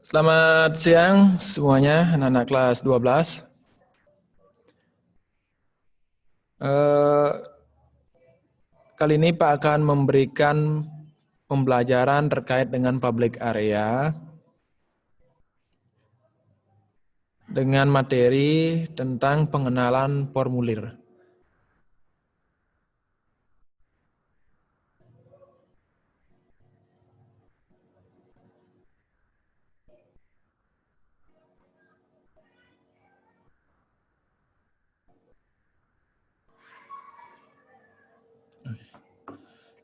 Selamat siang semuanya, anak-anak kelas 12. Kali ini Pak akan memberikan pembelajaran terkait dengan public area dengan materi tentang pengenalan formulir.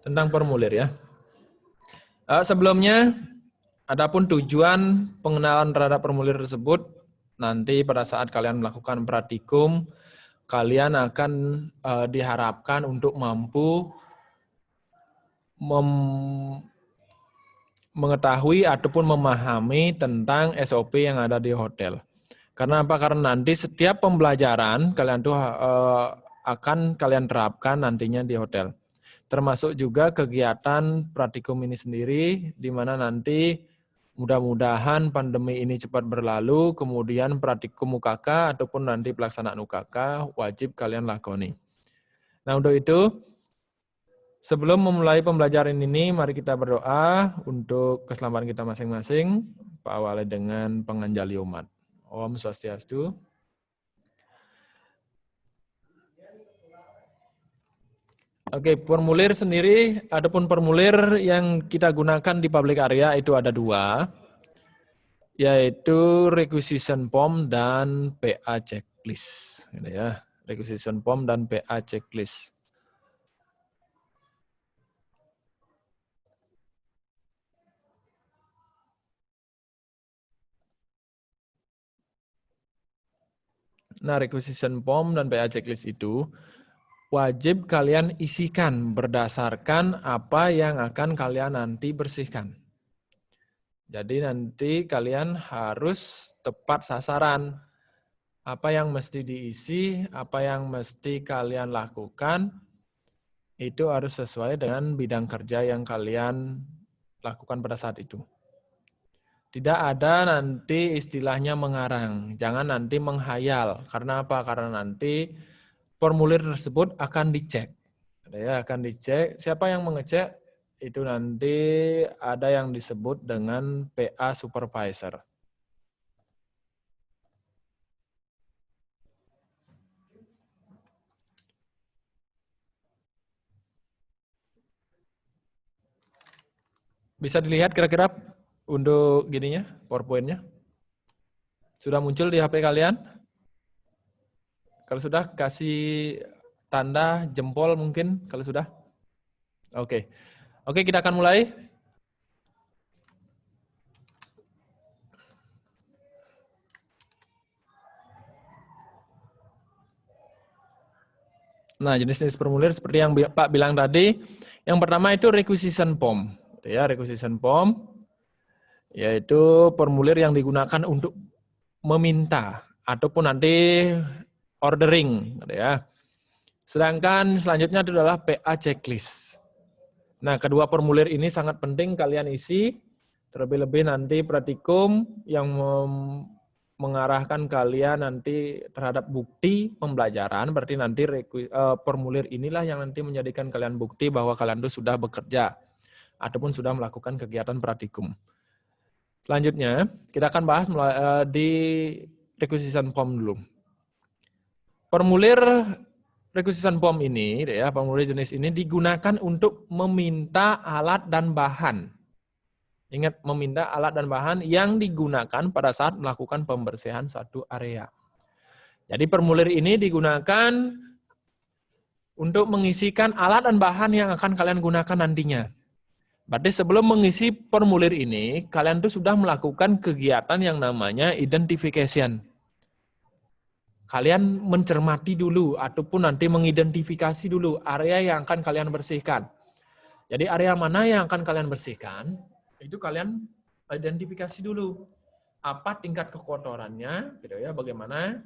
Tentang formulir ya. Sebelumnya, adapun tujuan pengenalan terhadap formulir tersebut, nanti pada saat kalian melakukan praktikum, kalian akan diharapkan untuk mampu mengetahui ataupun memahami tentang SOP yang ada di hotel. Karena apa? Karena nanti setiap pembelajaran kalian tuh akan kalian terapkan nantinya di hotel. Termasuk juga kegiatan praktikum ini sendiri, di mana nanti mudah-mudahan pandemi ini cepat berlalu, kemudian praktikum UKK ataupun nanti pelaksanaan UKK wajib kalian lakoni. Nah untuk itu, sebelum memulai pembelajaran ini, mari kita berdoa untuk keselamatan kita masing-masing. Pak awali dengan penganjali umat. Om Swastiastu. Oke, formulir sendiri, adapun formulir yang kita gunakan di public area itu ada dua, yaitu requisition form dan PA checklist. Gitu ya. Requisition form dan PA checklist. Nah, requisition form dan PA checklist itu wajib kalian isikan berdasarkan apa yang akan kalian nanti bersihkan. Jadi nanti kalian harus tepat sasaran. Apa yang mesti diisi, apa yang mesti kalian lakukan, itu harus sesuai dengan bidang kerja yang kalian lakukan pada saat itu. Tidak ada nanti istilahnya mengarang, jangan nanti menghayal. Karena apa? Karena nanti formulir tersebut akan dicek. Ya, akan dicek. Siapa yang mengecek? Itu nanti ada yang disebut dengan PA supervisor. Bisa dilihat kira-kira untuk gininya, PowerPoint-nya? Sudah muncul di HP kalian? Kalau sudah, kasih tanda jempol mungkin, kalau sudah. Oke. Oke, kita akan mulai. Nah, jenis-jenis formulir seperti yang Pak bilang tadi, yang pertama itu requisition form. Ya, requisition form, yaitu formulir yang digunakan untuk meminta, ataupun nanti ordering. Ya. Sedangkan selanjutnya itu adalah PA checklist. Nah, kedua formulir ini sangat penting kalian isi, terlebih-lebih nanti praktikum yang mengarahkan kalian nanti terhadap bukti pembelajaran, berarti nanti formulir inilah yang nanti menjadikan kalian bukti bahwa kalian itu sudah bekerja ataupun sudah melakukan kegiatan praktikum. Selanjutnya, kita akan bahas di requisition form dulu. Formulir requisition form ini, ya, formulir jenis ini digunakan untuk meminta alat dan bahan. Ingat, meminta alat dan bahan yang digunakan pada saat melakukan pembersihan suatu area. Jadi formulir ini digunakan untuk mengisikan alat dan bahan yang akan kalian gunakan nantinya. Berarti sebelum mengisi formulir ini, kalian tuh sudah melakukan kegiatan yang namanya identification. Kalian mencermati dulu ataupun nanti mengidentifikasi dulu area yang akan kalian bersihkan. Jadi area mana yang akan kalian bersihkan, itu kalian identifikasi dulu. Apa tingkat kekotorannya, gitu ya, bagaimana.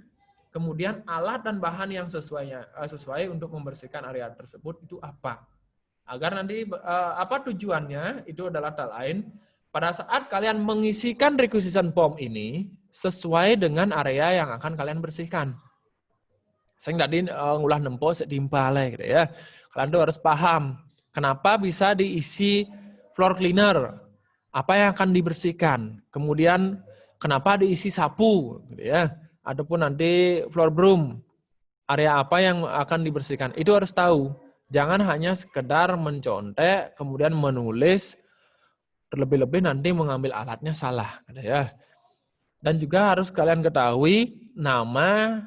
Kemudian alat dan bahan yang sesuai untuk membersihkan area tersebut itu apa. Agar nanti apa tujuannya, itu adalah tak lain, pada saat kalian mengisikan requisition form ini sesuai dengan area yang akan kalian bersihkan. Saya nggak ngulah nempo setimpal gitu ya. Kalian tuh harus paham kenapa bisa diisi floor cleaner, apa yang akan dibersihkan, kemudian kenapa diisi sapu, gitu ya, ataupun nanti floor broom, area apa yang akan dibersihkan. Itu harus tahu. Jangan hanya sekedar mencontek, kemudian menulis, terlebih-lebih nanti mengambil alatnya salah, gitu ya. Dan juga harus kalian ketahui nama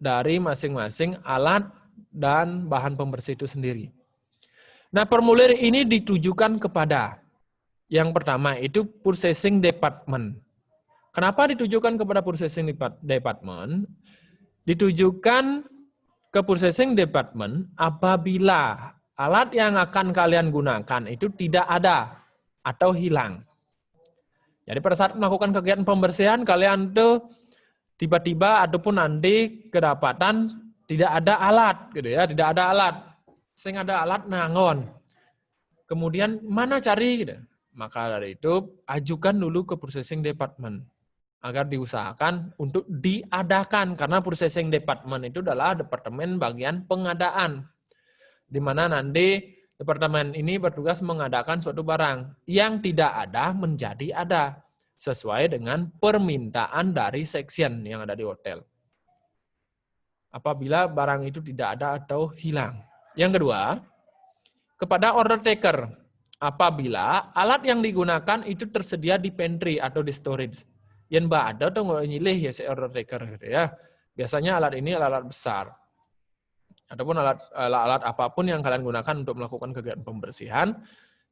dari masing-masing alat dan bahan pembersih itu sendiri. Nah, formulir ini ditujukan kepada yang pertama itu purchasing department. Kenapa ditujukan kepada purchasing department? Ditujukan ke purchasing department apabila alat yang akan kalian gunakan itu tidak ada atau hilang. Jadi pada saat melakukan kegiatan pembersihan, kalian tuh tiba-tiba ataupun nanti kedapatan tidak ada alat, gitu ya, tidak ada alat. Sing ada alat nangon. Kemudian mana cari? Gitu. Maka dari itu ajukan dulu ke purchasing department agar diusahakan untuk diadakan, karena purchasing department itu adalah departemen bagian pengadaan, di mana nanti departemen ini bertugas mengadakan suatu barang yang tidak ada menjadi ada sesuai dengan permintaan dari section yang ada di hotel. Apabila barang itu tidak ada atau hilang. Yang kedua, kepada order taker, apabila alat yang digunakan itu tersedia di pantry atau di storage. Yang ada tuh nggak nyilih ya si order taker gitu ya. Biasanya alat ini alat besar. Ataupun alat apapun yang kalian gunakan untuk melakukan kegiatan pembersihan.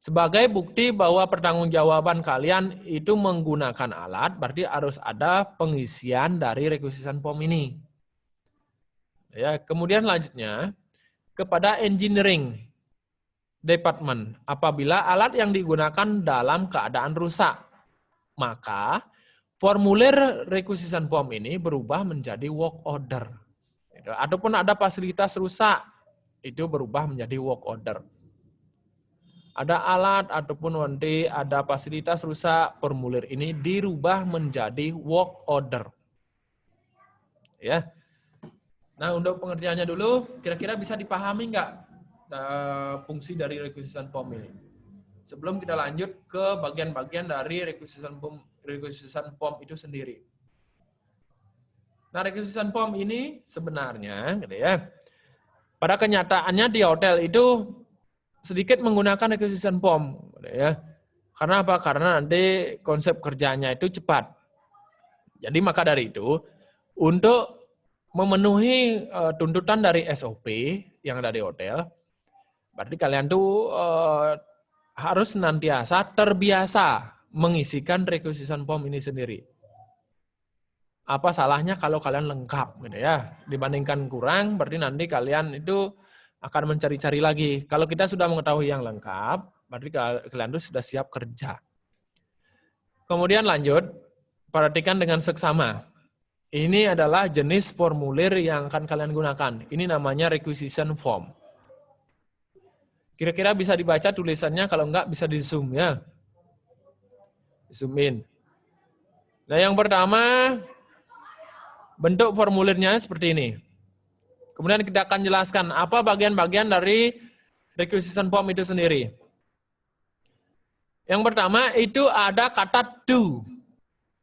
Sebagai bukti bahwa pertanggungjawaban kalian itu menggunakan alat, berarti harus ada pengisian dari requisition form ini. Ya, kemudian lanjutnya kepada engineering department. Apabila alat yang digunakan dalam keadaan rusak, maka formulir requisition form ini berubah menjadi work order. Ataupun ada fasilitas rusak, itu berubah menjadi work order. Ada alat ataupun nanti ada fasilitas rusak, formulir ini dirubah menjadi work order. Ya. Nah, untuk pengertiannya dulu, kira-kira bisa dipahami nggak fungsi dari requisition form ini? Sebelum kita lanjut ke bagian-bagian dari requisition form itu sendiri. Nah, requisition form ini sebenarnya, gitu ya, pada kenyataannya di hotel itu sedikit menggunakan requisition form, ya. Karena apa? Karena nanti konsep kerjanya itu cepat. Jadi maka dari itu, untuk memenuhi tuntutan dari SOP yang ada di hotel, berarti kalian tuh harus senantiasa terbiasa mengisikan requisition form ini sendiri. Apa salahnya kalau kalian lengkap, gitu ya? Dibandingkan kurang, berarti nanti kalian itu akan mencari-cari lagi. Kalau kita sudah mengetahui yang lengkap, berarti kalian itu sudah siap kerja. Kemudian lanjut, perhatikan dengan seksama. Ini adalah jenis formulir yang akan kalian gunakan. Ini namanya requisition form. Kira-kira bisa dibaca tulisannya, kalau enggak bisa di-zoom ya. Zoom in. Nah, yang pertama, bentuk formulirnya seperti ini. Kemudian kita akan jelaskan apa bagian-bagian dari requisition form itu sendiri. Yang pertama itu ada kata to.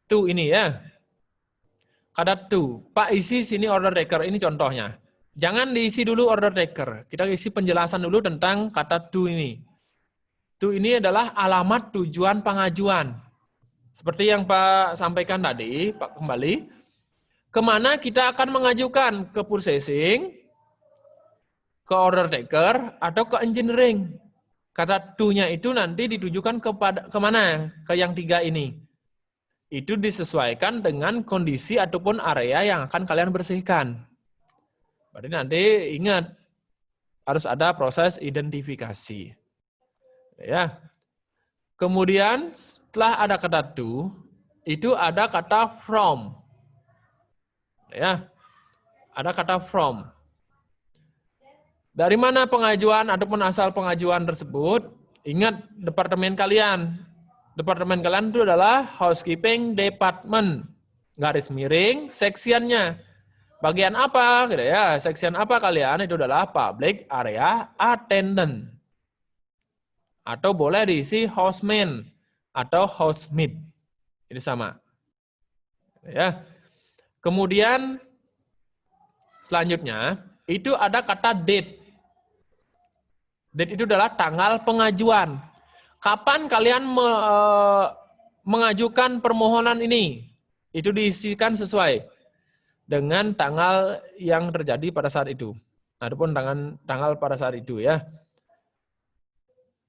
To ini ya. Kata to. Pak isi sini order taker, ini contohnya. Jangan diisi dulu order taker. Kita isi penjelasan dulu tentang kata to ini. To ini adalah alamat tujuan pengajuan. Seperti yang Pak sampaikan tadi, Pak kembali. Kemana kita akan mengajukan? Ke purchasing, ke order taker, atau ke engineering. Kata to-nya itu nanti ditujukan kemana? Ke yang tiga ini. Itu disesuaikan dengan kondisi ataupun area yang akan kalian bersihkan. Berarti nanti ingat, harus ada proses identifikasi. Ya. Kemudian setelah ada kata to, itu ada kata from. Ya, ada kata from. Dari mana pengajuan ataupun asal pengajuan tersebut? Ingat departemen kalian. Departemen kalian itu adalah housekeeping department. Garis miring sectionnya. Bagian apa? Gitu ya. Section apa kalian? Itu adalah public area attendant. Atau boleh diisi houseman atau housemaid. Itu sama. Ya. Kemudian selanjutnya itu ada kata date. Date itu adalah tanggal pengajuan. Kapan kalian mengajukan permohonan ini? Itu diisikan sesuai dengan tanggal yang terjadi pada saat itu. Adapun tanggal pada saat itu ya.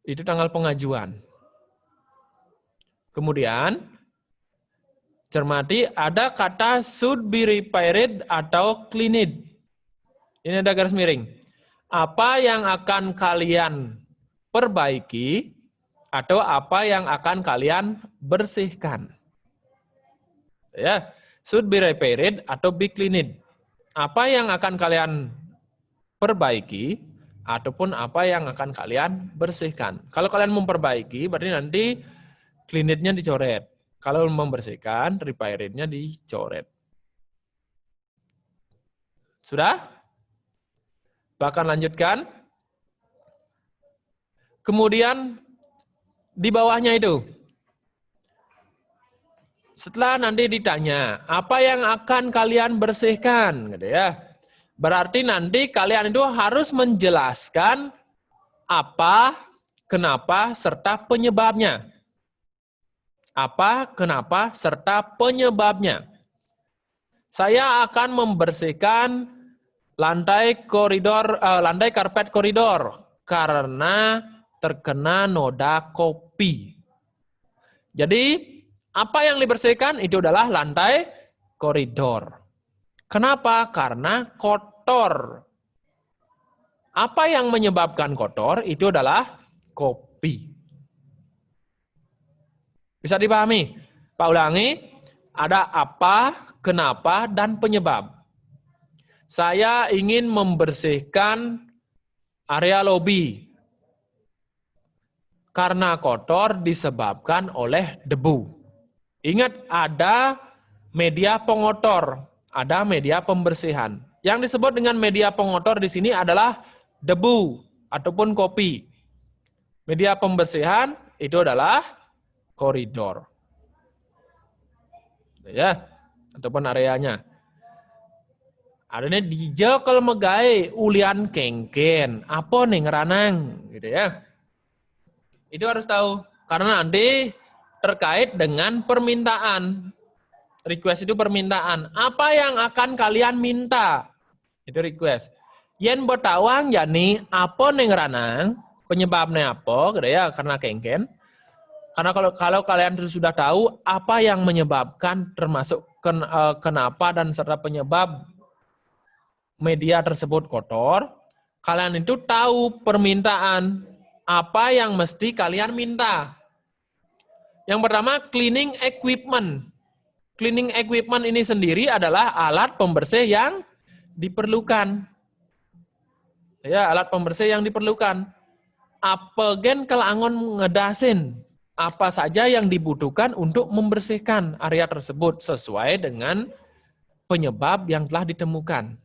Itu tanggal pengajuan. Kemudian cermati ada kata should be repaired atau cleaned. Ini ada garis miring. Apa yang akan kalian perbaiki atau apa yang akan kalian bersihkan. Ya, should be repaired atau be cleaned. Apa yang akan kalian perbaiki ataupun apa yang akan kalian bersihkan. Kalau kalian memperbaiki berarti nanti cleaned-nya dicoret. Kalau membersihkan, repaired-nya dicoret. Sudah? Bahkan lanjutkan. Kemudian di bawahnya itu. Setelah nanti ditanya, apa yang akan kalian bersihkan? Gitu ya. Berarti nanti kalian itu harus menjelaskan apa, kenapa, serta penyebabnya. Apa, kenapa, serta penyebabnya. Saya akan membersihkan lantai karpet koridor karena terkena noda kopi. Jadi, apa yang dibersihkan itu adalah lantai koridor. Kenapa? Karena kotor. Apa yang menyebabkan kotor itu adalah kopi. Bisa dipahami? Pak ulangi, ada apa, kenapa, dan penyebab. Saya ingin membersihkan area lobi karena kotor disebabkan oleh debu. Ingat, ada media pengotor, ada media pembersihan. Yang disebut dengan media pengotor di sini adalah debu ataupun kopi. Media pembersihan itu adalah koridor. Ya, ataupun areanya. Adanya dijekel megai ulian kengken, apa nih ngeranang, gitu ya. Itu harus tahu karena nanti terkait dengan permintaan. Request itu permintaan. Apa yang akan kalian minta? Itu request. Yen bertawang yani apa nih ngeranang, penyebabnya apa, gitu ya, karena kengken. Karena kalau kalian sudah tahu apa yang menyebabkan termasuk kenapa dan serta penyebab media tersebut kotor, kalian itu tahu permintaan apa yang mesti kalian minta. Yang pertama cleaning equipment. Cleaning equipment ini sendiri adalah alat pembersih yang diperlukan. Ya, alat pembersih yang diperlukan. Apa gen kelangon ngedasin? Apa saja yang dibutuhkan untuk membersihkan area tersebut sesuai dengan penyebab yang telah ditemukan.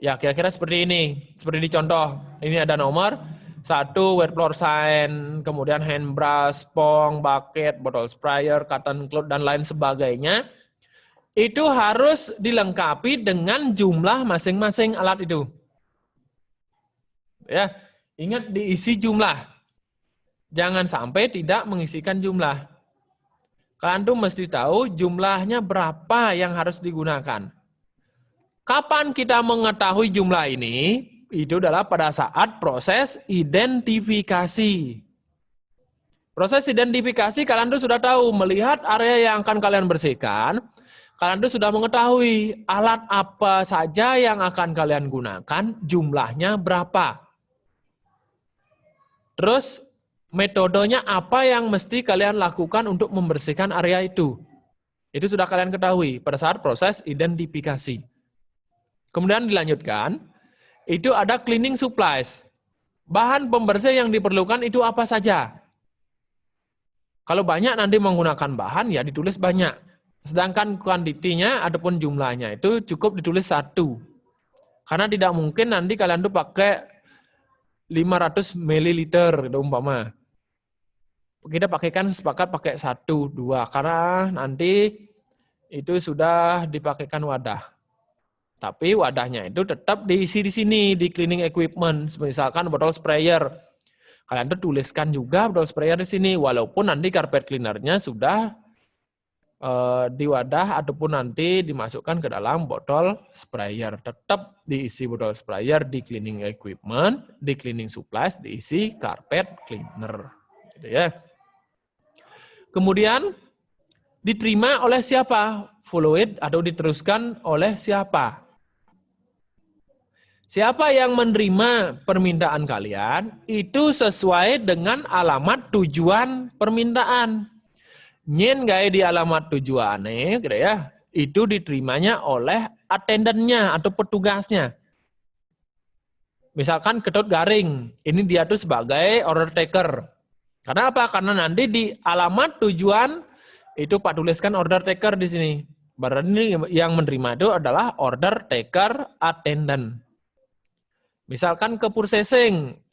Ya, kira-kira seperti ini. Seperti di contoh. Ini ada nomor 1, wet floor sign, kemudian hand brush, spong, bucket, botol sprayer, cotton cloth, dan lain sebagainya. Itu harus dilengkapi dengan jumlah masing-masing alat itu. Ya, ingat diisi jumlah. Jangan sampai tidak mengisikan jumlah. Kalian tuh mesti tahu jumlahnya berapa yang harus digunakan. Kapan kita mengetahui jumlah ini? Itu adalah pada saat proses identifikasi. Proses identifikasi kalian tuh sudah tahu, melihat area yang akan kalian bersihkan, kalian tuh sudah mengetahui alat apa saja yang akan kalian gunakan, jumlahnya berapa. Terus metodenya apa yang mesti kalian lakukan untuk membersihkan area itu. Itu sudah kalian ketahui pada saat proses identifikasi. Kemudian dilanjutkan, itu ada cleaning supplies. Bahan pembersih yang diperlukan itu apa saja? Kalau banyak nanti menggunakan bahan, ya ditulis banyak. Sedangkan kuantitinya ataupun jumlahnya itu cukup ditulis 1. Karena tidak mungkin nanti kalian tuh pakai 500 ml gitu umpama. Kita pakaikan sepakat pakai 1, 2. Karena nanti itu sudah dipakaikan wadah. Tapi wadahnya itu tetap diisi di sini, di cleaning equipment. Misalkan botol sprayer. Kalian tuh tuliskan juga botol sprayer di sini. Walaupun nanti carpet cleanernya sudah di wadah ataupun nanti dimasukkan ke dalam botol sprayer. Tetap diisi botol sprayer di cleaning equipment, di cleaning supplies, diisi carpet cleaner. Gitu ya. Kemudian diterima oleh siapa? Follow it atau diteruskan oleh siapa? Siapa yang menerima permintaan kalian itu sesuai dengan alamat tujuan permintaan. Nyen gak di alamat tujuannya, gitu ya, itu diterimanya oleh atendennya atau petugasnya. Misalkan Ketut Garing, ini dia tuh sebagai order taker. Karena apa? Karena nanti di alamat tujuan itu Pak tuliskan order taker di sini. Berarti yang menerima itu adalah order taker attendant. Misalkan ke purchasing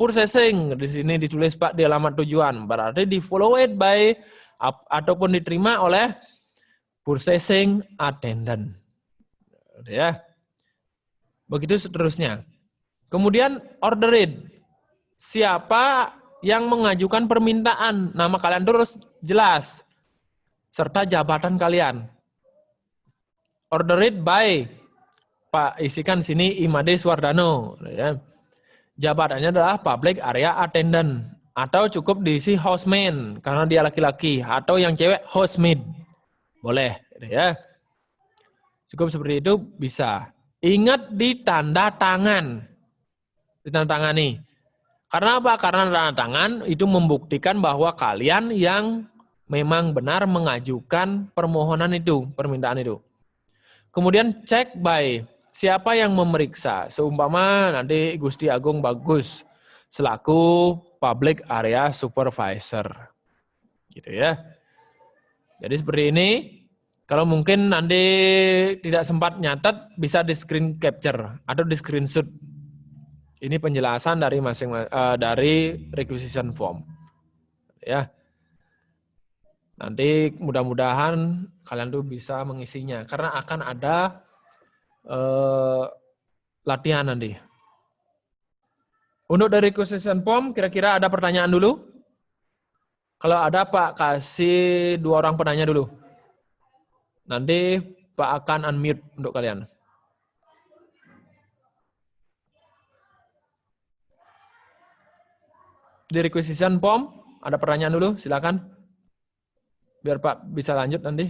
di sini ditulis Pak di alamat tujuan, berarti di follow it by ataupun diterima oleh purchasing attendant. Ya. Begitu seterusnya. Kemudian order it. Siapa yang mengajukan permintaan? Nama kalian terus jelas serta jabatan kalian. Order it by Pak, isikan sini Imade Swardano. Ya. Jabatannya adalah public area attendant. Atau cukup diisi houseman, karena dia laki-laki. Atau yang cewek housemaid. Boleh. Ya. Cukup seperti itu bisa. Ingat di tanda tangan. Ditandatangani. Karena apa? Karena tanda tangan itu membuktikan bahwa kalian yang memang benar mengajukan permohonan itu, permintaan itu. Kemudian cek by. Siapa yang memeriksa? Seumpama nanti Gusti Agung Bagus selaku public area supervisor. Gitu ya. Jadi seperti ini. Kalau mungkin nanti tidak sempat nyatet, bisa di screen capture atau di screenshot. Ini penjelasan dari dari requisition form. Ya. Nanti mudah-mudahan kalian tuh bisa mengisinya karena akan ada latihan nanti. Untuk dari requisition form, kira-kira ada pertanyaan dulu? Kalau ada Pak, kasih 2 orang penanya dulu. Nanti Pak akan unmute untuk kalian. Di requisition form, ada pertanyaan dulu, silakan. Biar Pak bisa lanjut nanti.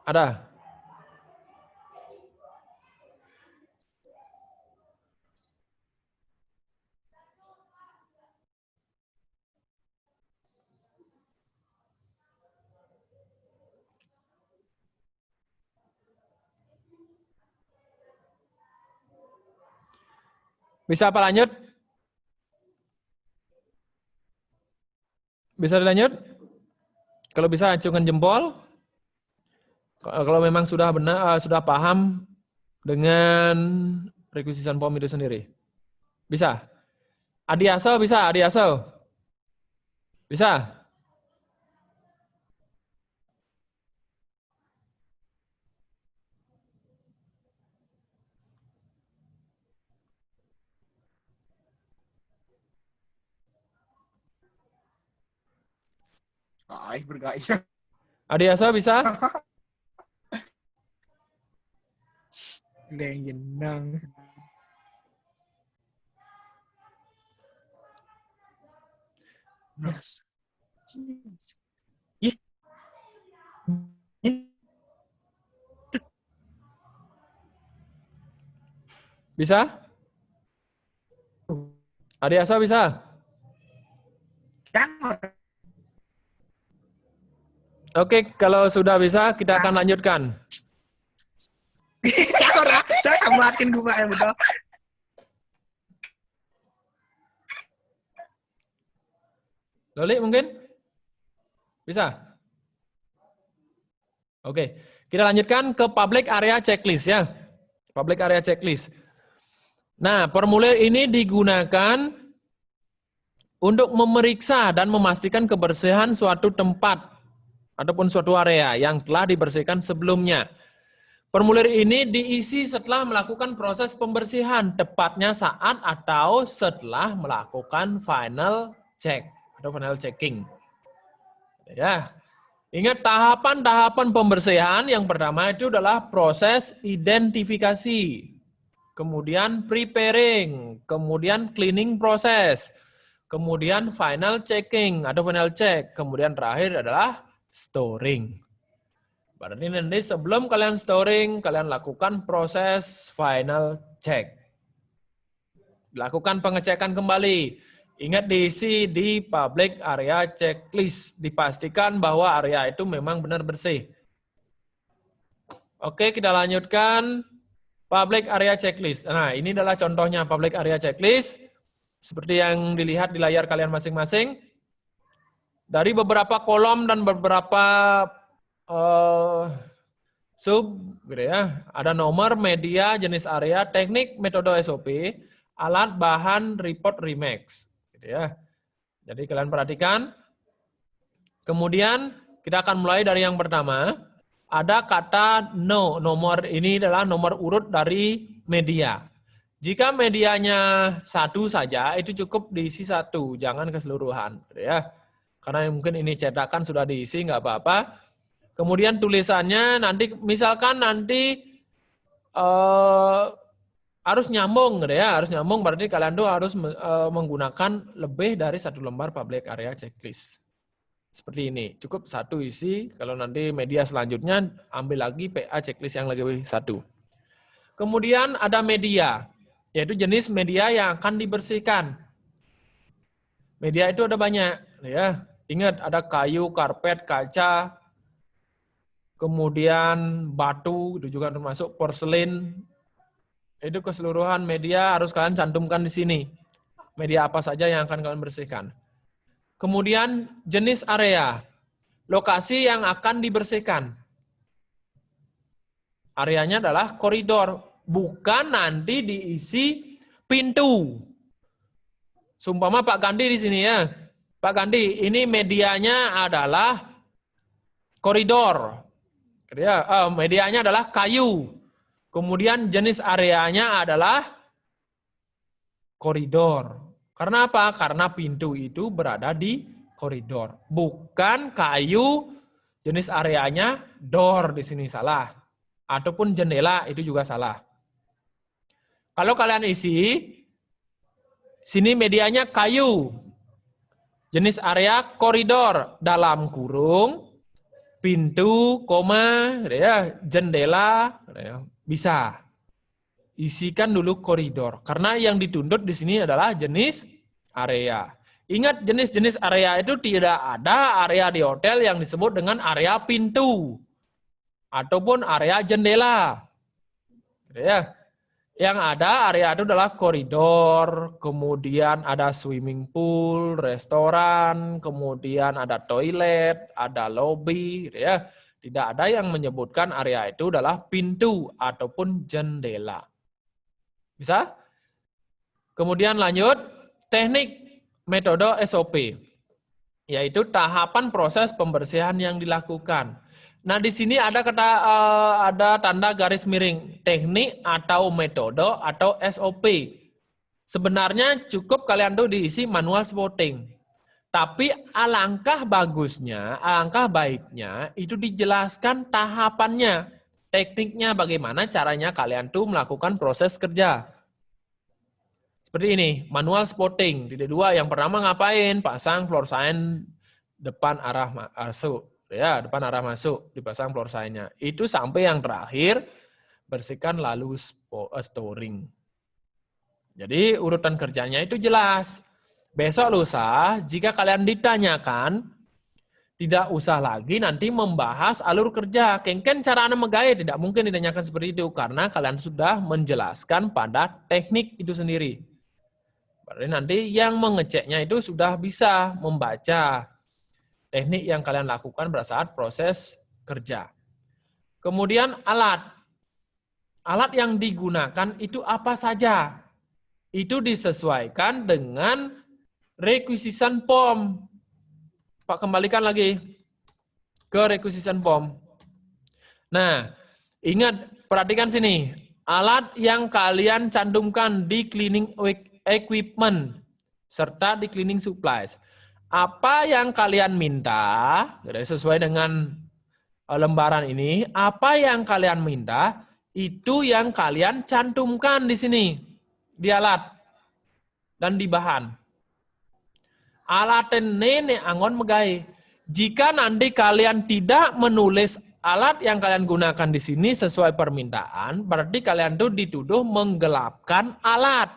Ada? Bisa apa lanjut? Bisa dilanjut? Kalau bisa acungkan jempol. Kalau memang sudah benar, sudah paham dengan requisition form itu sendiri. Bisa? Adiaso bisa? Adiaso? Bisa? Bergaya. Adiaso bisa? Lengenang. Yes. Bisa? Adiaso bisa? Oke, kalau sudah bisa kita akan lanjutkan. tambahin gue Pak ya betul. Loli mungkin? Bisa? Oke, kita lanjutkan ke public area checklist ya. Public area checklist. Nah, formulir ini digunakan untuk memeriksa dan memastikan kebersihan suatu tempat ataupun suatu area yang telah dibersihkan sebelumnya. Formulir ini diisi setelah melakukan proses pembersihan, tepatnya saat atau setelah melakukan final check atau final checking. Ya, ingat tahapan-tahapan pembersihan yang pertama itu adalah proses identifikasi, kemudian preparing, kemudian cleaning proses, kemudian final checking atau final check, kemudian terakhir adalah storing. Berarti nanti sebelum kalian storing, kalian lakukan proses final check. Lakukan pengecekan kembali. Ingat diisi di public area checklist. Dipastikan bahwa area itu memang benar bersih. Oke, kita lanjutkan public area checklist. Nah, ini adalah contohnya public area checklist. Seperti yang dilihat di layar kalian masing-masing. Dari beberapa kolom dan beberapa sub, gitu ya. Ada nomor, media, jenis area, teknik, metode SOP, alat, bahan, report, Remax. Gitu ya. Jadi kalian perhatikan. Kemudian kita akan mulai dari yang pertama. Ada kata no, nomor ini adalah nomor urut dari media. Jika medianya satu saja, itu cukup diisi satu, jangan keseluruhan. Gitu ya. Karena mungkin ini cetakan sudah diisi, nggak apa-apa. Kemudian tulisannya nanti, misalkan nanti harus nyambung, gitu ya, harus nyambung berarti kalian tuh harus menggunakan lebih dari satu lembar public area checklist. Seperti ini, cukup satu isi. Kalau nanti media selanjutnya ambil lagi PA checklist yang lebih satu. Kemudian ada media, yaitu jenis media yang akan dibersihkan. Media itu ada banyak, ya. Ingat ada kayu, karpet, kaca. Kemudian batu, itu juga termasuk porselin. Itu keseluruhan media harus kalian cantumkan di sini. Media apa saja yang akan kalian bersihkan. Kemudian jenis area, lokasi yang akan dibersihkan. Areanya adalah koridor, bukan nanti diisi pintu. Sumpama Pak Gandhi di sini ya. Pak Gandhi, ini medianya adalah koridor. Medianya adalah kayu. Kemudian jenis areanya adalah koridor. Karena apa? Karena pintu itu berada di koridor. Bukan kayu, jenis areanya door di sini salah. Ataupun jendela itu juga salah. Kalau kalian isi, sini medianya kayu. Jenis area koridor, dalam kurung, pintu, koma, ya, jendela, ya, bisa. Isikan dulu koridor. Karena yang dituntut di sini adalah jenis area. Ingat jenis-jenis area itu tidak ada area di hotel yang disebut dengan area pintu. Ataupun area jendela. Ya. Yang ada area itu adalah koridor, kemudian ada swimming pool, restoran, kemudian ada toilet, ada lobby, ya. Tidak ada yang menyebutkan area itu adalah pintu ataupun jendela. Bisa? Kemudian lanjut, teknik metode SOP, yaitu tahapan proses pembersihan yang dilakukan. Nah, di sini ada ada tanda garis miring, teknik atau metode atau SOP. Sebenarnya cukup kalian tuh diisi manual spotting. Tapi alangkah bagusnya, alangkah baiknya itu dijelaskan tahapannya, tekniknya bagaimana caranya kalian tuh melakukan proses kerja. Seperti ini, manual spotting. Titik 2, yang pertama ngapain? Pasang floor sign depan arah masuk. Ya, depan arah masuk, dipasang floor sign-nya. Itu sampai yang terakhir, bersihkan lalu storing. Jadi urutan kerjanya itu jelas. Besok lusa, jika kalian ditanyakan, Tidak usah lagi nanti membahas alur kerja. Kengken cara Anda megaya, tidak mungkin ditanyakan seperti itu. Karena kalian sudah menjelaskan pada teknik itu sendiri. Berarti nanti yang mengeceknya itu sudah bisa membaca teknik yang kalian lakukan pada saat proses kerja. Kemudian alat. Alat yang digunakan itu apa saja? Itu disesuaikan dengan requisition form. Pak, kembalikan lagi ke requisition form. Nah, ingat, perhatikan sini. Alat yang kalian cantumkan di cleaning equipment serta di cleaning supplies. Apa yang kalian minta, sesuai dengan lembaran ini, apa yang kalian minta, itu yang kalian cantumkan di sini, di alat dan di bahan. Alaten nene angon megai. Jika nanti kalian tidak menulis alat yang kalian gunakan di sini sesuai permintaan, berarti kalian tuh dituduh menggelapkan alat.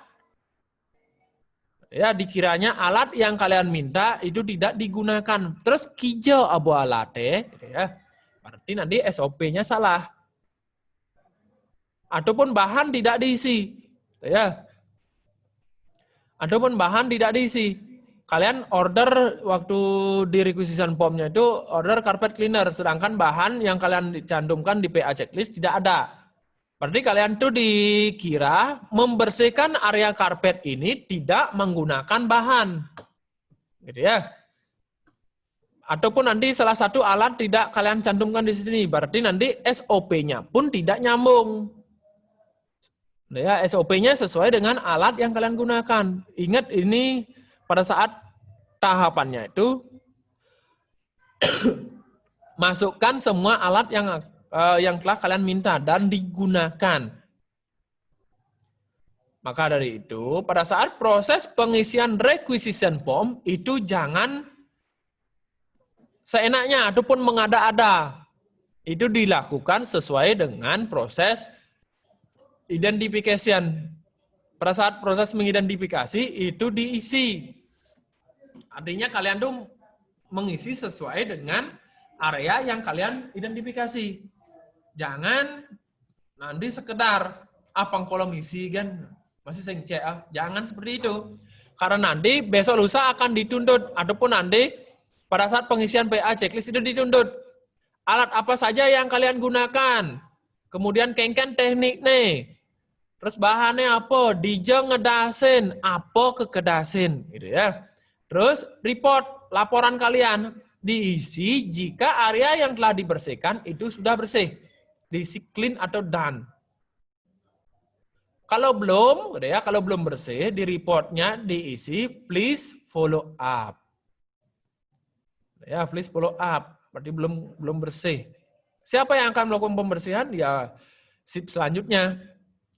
Ya, dikiranya alat yang kalian minta itu tidak digunakan. Terus kijau abu alate, ya. Berarti nanti SOP-nya salah. Ataupun bahan tidak diisi, ya. Ataupun bahan tidak diisi. Kalian order waktu di requisition form-nya itu order carpet cleaner, sedangkan bahan yang kalian cantumkan di PA checklist tidak ada. Berarti kalian tuh dikira membersihkan area karpet ini tidak menggunakan bahan. Gitu ya. Ataupun nanti salah satu alat tidak kalian cantumkan di sini, berarti nanti SOP-nya pun tidak nyambung. Ya, SOP-nya sesuai dengan alat yang kalian gunakan. Ingat ini pada saat tahapannya itu masukkan semua alat yang telah kalian minta dan digunakan. Maka dari itu, pada saat proses pengisian requisition form itu jangan seenaknya ataupun mengada-ada. Itu dilakukan sesuai dengan proses identification. Pada saat proses mengidentifikasi itu diisi. Artinya kalian tuh mengisi sesuai dengan area yang kalian identifikasi. Jangan nanti sekedar apa kolom isi kan masih sengcek. Jangan seperti itu. Karena nanti besok lusa akan dituntut ataupun nanti pada saat pengisian PA checklist itu dituntut. Alat apa saja yang kalian gunakan. Kemudian kengken teknik nih. Terus bahannya apa? Dijeng ngedasin, apa kekedasin, gitu ya. Terus report, laporan kalian diisi jika area yang telah dibersihkan itu sudah bersih, diisi clean atau done. Kalau belum, gitu ya, kalau belum bersih, di reportnya diisi please follow up. Ya, please follow up, berarti belum bersih. Siapa yang akan melakukan pembersihan? Ya, sip selanjutnya.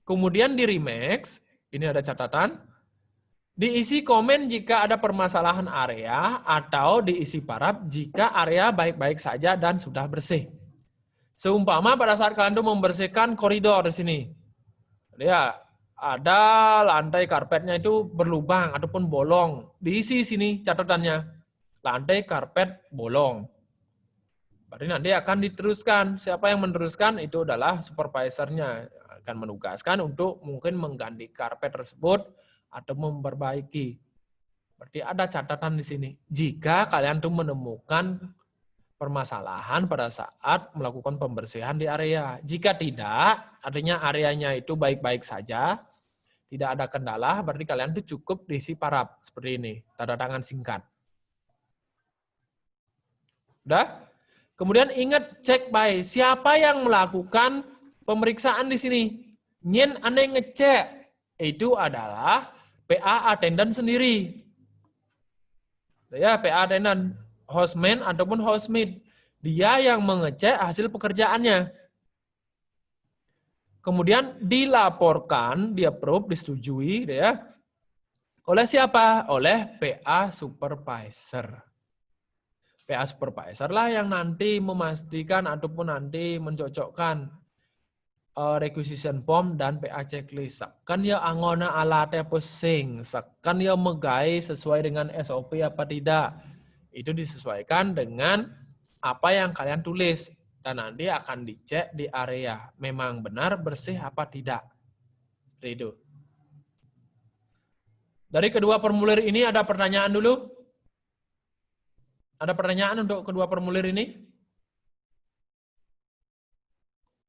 Kemudian di Remax, ini ada catatan, diisi komen jika ada permasalahan area atau diisi parab jika area baik-baik saja dan sudah bersih. Seumpama pada saat kalian tuh membersihkan koridor di sini, ya ada lantai karpetnya itu berlubang ataupun bolong, diisi sini catatannya, lantai karpet bolong. Berarti nanti akan diteruskan. Siapa yang meneruskan itu adalah supervisornya. Akan menugaskan untuk mungkin mengganti karpet tersebut atau memperbaiki. Berarti ada catatan di sini. Jika kalian tuh menemukan permasalahan pada saat melakukan pembersihan di area. Jika tidak, artinya areanya itu baik-baik saja, tidak ada kendala, berarti kalian tuh cukup diisi parab seperti ini, tanda tangan singkat. Udah? Kemudian ingat cek by siapa yang melakukan pemeriksaan di sini. Nyen aneh ngecek itu adalah PA attendant sendiri. Ya, PA attendant, houseman ataupun housemaid. Dia yang mengecek hasil pekerjaannya. Kemudian dilaporkan, di-approve, disetujui ya. Oleh siapa? Oleh PA supervisor. PA supervisor lah yang nanti memastikan ataupun nanti mencocokkan requisition form dan PA checklist. Kan ya angona alatnya pusing, kan ya megai sesuai dengan SOP apa tidak. Itu disesuaikan dengan apa yang kalian tulis. Dan nanti akan dicek di area. Memang benar bersih apa tidak. Seperti itu. Dari kedua formulir ini ada pertanyaan dulu? Ada pertanyaan untuk kedua formulir ini?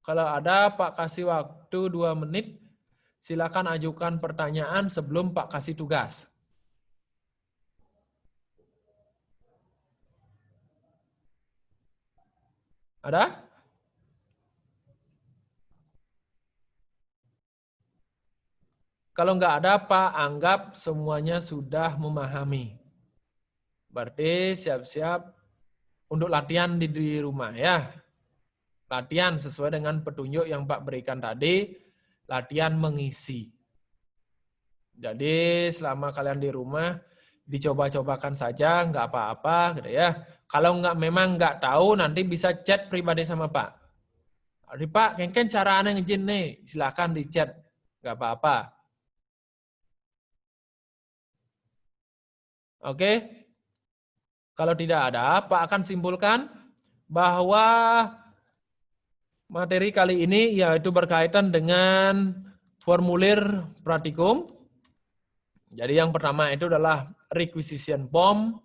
Kalau ada, Pak kasih waktu 2 menit. Silakan ajukan pertanyaan sebelum Pak kasih tugas. Ada? Kalau nggak ada, Pak, anggap semuanya sudah memahami. Berarti siap-siap untuk latihan di rumah ya. Latihan sesuai dengan petunjuk yang Pak berikan tadi, latihan mengisi. Jadi selama kalian di rumah, dicoba-cobakan saja, nggak apa-apa gitu ya. Kalau memang nggak tahu, nanti bisa chat pribadi sama Pak. Jadi Pak, kan cara aneh ngejin nih, silakan di chat, nggak apa-apa. Oke? Kalau tidak ada, Pak akan simpulkan bahwa materi kali ini yaitu berkaitan dengan formulir praktikum. Jadi yang pertama itu adalah requisition form,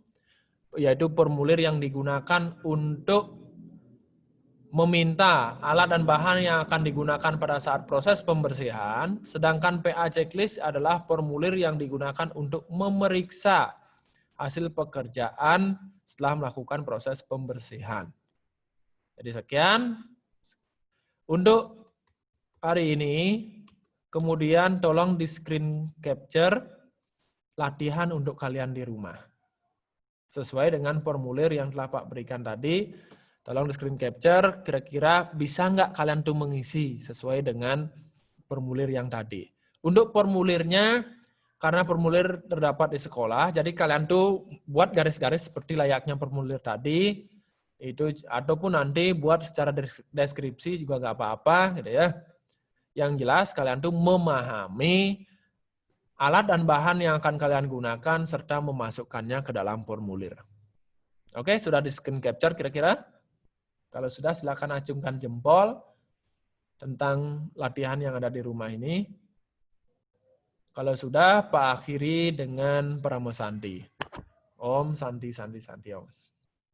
yaitu formulir yang digunakan untuk meminta alat dan bahan yang akan digunakan pada saat proses pembersihan. Sedangkan PA checklist adalah formulir yang digunakan untuk memeriksa hasil pekerjaan setelah melakukan proses pembersihan. Jadi sekian untuk hari ini. Kemudian tolong di screen capture latihan untuk kalian di rumah. Sesuai dengan formulir yang telah Pak berikan tadi, tolong di screen capture, kira-kira bisa nggak kalian tuh mengisi sesuai dengan formulir yang tadi. Untuk formulirnya, karena formulir terdapat di sekolah, jadi kalian tuh buat garis-garis seperti layaknya formulir tadi, itu ataupun nanti buat secara deskripsi juga nggak apa-apa, gitu ya. Yang jelas kalian tuh memahami alat dan bahan yang akan kalian gunakan serta memasukkannya ke dalam formulir. Oke, sudah di screen capture kira-kira? Kalau sudah silakan acungkan jempol tentang latihan yang ada di rumah ini. Kalau sudah, Pak akhiri dengan Paramo Santi. Om Santi Santi Santi Om.